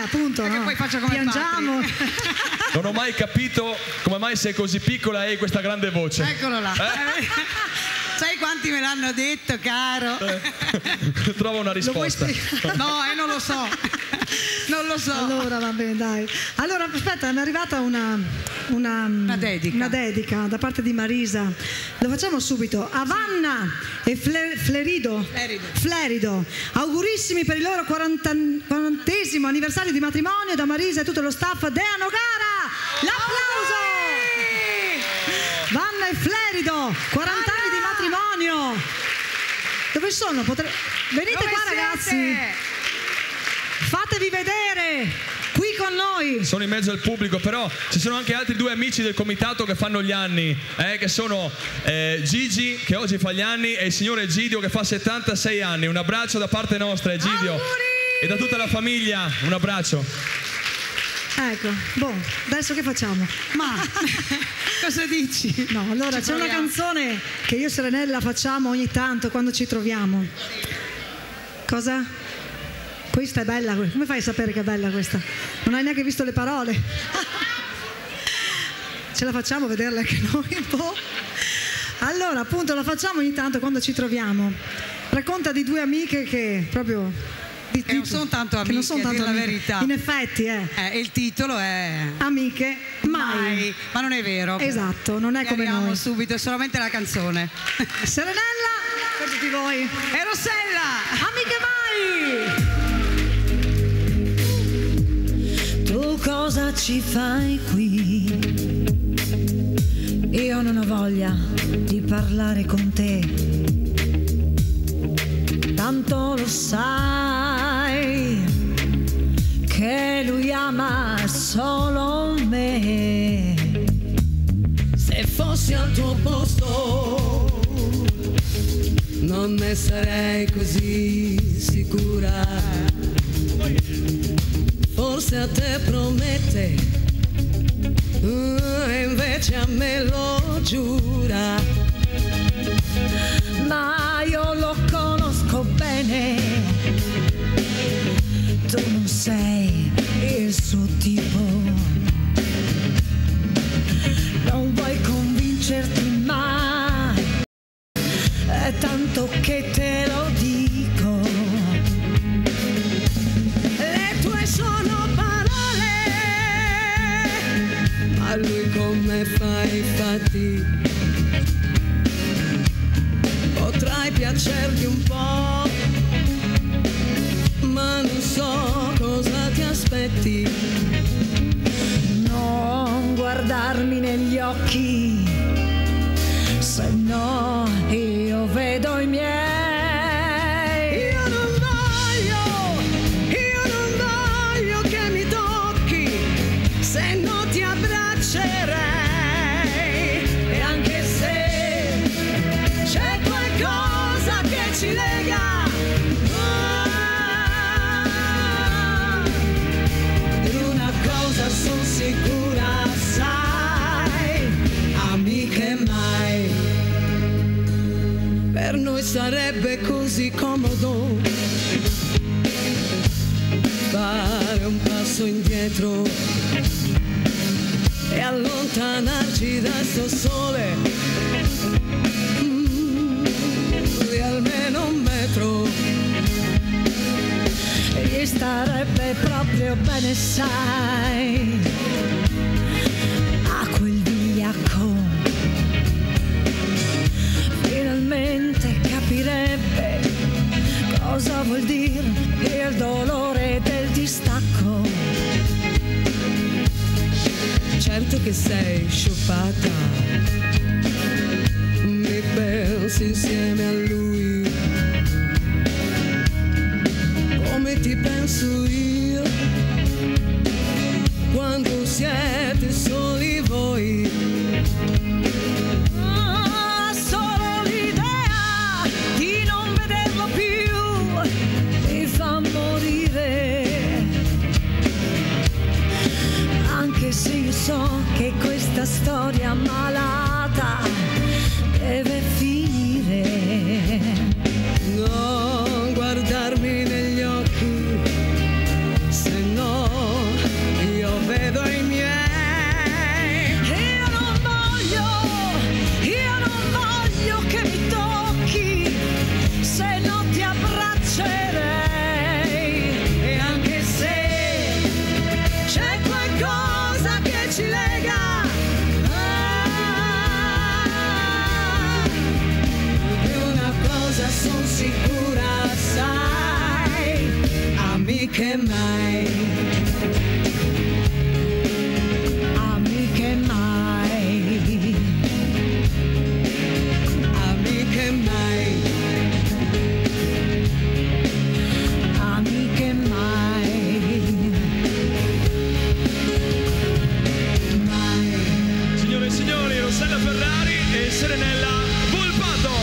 appunto, no? Poi faccio come piangiamo. Non ho mai capito come mai sei così piccola e hai questa grande voce. Eccolo là. Sai quanti me l'hanno detto, caro? Trovo una risposta. No, non lo so. Non lo so. Allora va bene, dai. Allora aspetta, mi è arrivata una dedica da parte di Marisa. Lo facciamo subito. A Vanna e Flerido. Augurissimi per il loro 40° anniversario di matrimonio da Marisa e tutto lo staff Dea Nogara. L'applauso! Vanna e Flerido, 40 anni di matrimonio. Dove sono? Venite Dove qua, siete? ragazzi. Fatevi vedere qui con noi. Sono in mezzo al pubblico, però ci sono anche altri 2 amici del comitato che fanno gli anni, che sono Gigi, che oggi fa gli anni, e il signore Egidio, che fa 76 anni. Un abbraccio da parte nostra, Egidio. Auguri! E da tutta la famiglia, un abbraccio. Ecco, adesso che facciamo? Ma cosa dici? No, allora c'è una canzone che io e Serenella facciamo ogni tanto quando ci troviamo. Cosa? Questa è bella, come fai a sapere che è bella questa? Non hai neanche visto le parole? Ce la facciamo vederla anche noi un po'? Allora, appunto, la facciamo ogni tanto quando ci troviamo. Racconta di 2 amiche che proprio... Che non sono tanto amiche, a dire la verità. In effetti, il titolo è Amiche mai. Ma non è vero. Esatto, non è come noi. Subito, è solamente la canzone. Serenella, per tutti voi. E Rossella, Amiche mai. Tu cosa ci fai qui? Io non ho voglia di parlare con te. Tanto lo sai che lui ama solo me. Se fossi al tuo posto non ne sarei così sicura. Forse a te promette e invece a me lo giura. Ma io lo conosco bene, tu non sei il suo tipo, non vuoi convincerti mai, è tanto che te lo dico. Le tue sono parole, ma lui come fai fatti? Potrai piacerti un po', ma non so cosa ti aspetti. Non guardarmi negli occhi, se no io vedo i miei. Io non voglio che mi tocchi, se no ti abbraccerei. E anche se c'è qualcosa che ci lega, di una cosa sono sicura, sai, amiche mai. Per noi sarebbe così comodo fare un passo indietro e allontanarci da sto sole di almeno 1 metro. Gli starebbe proprio bene, sai, a quel vigliacco. Finalmente capirebbe cosa vuol dire il dolore del distacco. Certo che sei sciupata, mi pensi insieme a lui, come ti penso io, quando siete soli voi. Solo l'idea di non vederlo più mi fa morire, anche se io so che questa storia malata deve finire. Non guardarmi negli occhi, amiche mai, amiche mai, amiche mai, amiche mai, mai. Signore e signori, Rossella Ferrari e Serenella Volpato.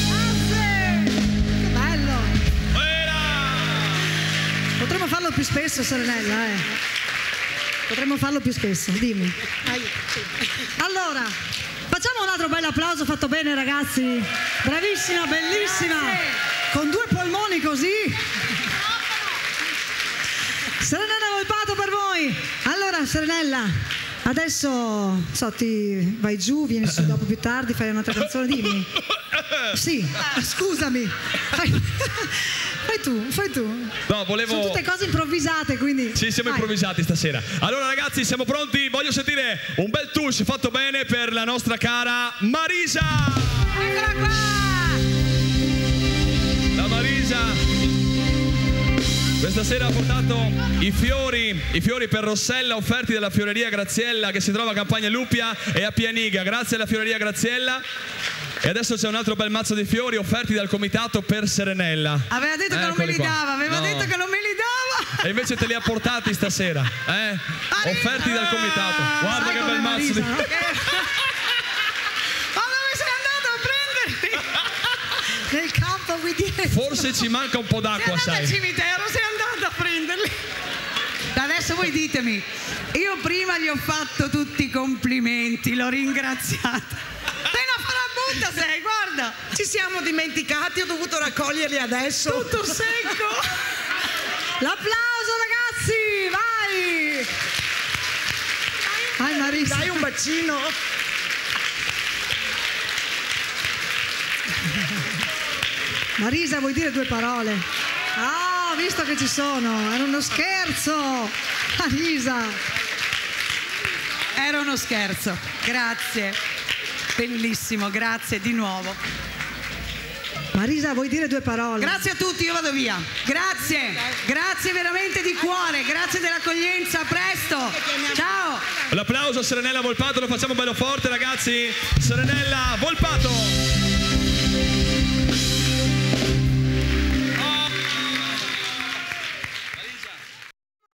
Grazie! Che bello! Era! Potremmo farlo più spesso, Serenella, Potremmo farlo più spesso, dimmi. Allora, facciamo un altro bel applauso, fatto bene ragazzi. Bravissima, bellissima. Con 2 polmoni così. Serenella Volpato per voi. Allora, Serenella, adesso ti vai giù, vieni su dopo più tardi, fai un'altra canzone, dimmi. Sì, scusami. Fai tu. No, volevo... Sono tutte cose improvvisate, quindi... Sì, siamo improvvisati stasera. Allora ragazzi, siamo pronti? Voglio sentire un bel touch fatto bene per la nostra cara Marisa. Eccola qua! La Marisa questa sera ha portato i fiori per Rossella, offerti dalla Fioreria Graziella, che si trova a Campagna Luppia e a Pianiga. Grazie alla Fioreria Graziella. E adesso c'è un altro bel mazzo di fiori offerti dal comitato per Serenella. Aveva detto che non me li dava, detto che non me li dava. E invece te li ha portati stasera, offerti dal comitato. Guarda che bel mazzo di... Ma dove sei andato a prenderli? Nel campo qui dietro. Forse ci manca un po' d'acqua, Sei andato al sai. cimitero, sei andato a prenderli. Adesso voi ditemi, io prima gli ho fatto tutti i complimenti, l'ho ringraziata. Butta sei, guarda! Ci siamo dimenticati, ho dovuto raccoglierli adesso. Tutto secco! L'applauso ragazzi, vai! Vai Marisa. Dai un bacino. Marisa, vuoi dire 2 parole? Ah, visto che ci sono, era uno scherzo! Marisa! Era uno scherzo, grazie. Bellissimo, grazie di nuovo. Marisa, vuoi dire 2 parole? Grazie a tutti, io vado via. Grazie veramente di cuore, grazie dell'accoglienza, a presto. Ciao. L'applauso a Serenella Volpato, lo facciamo bello forte ragazzi. Serenella Volpato.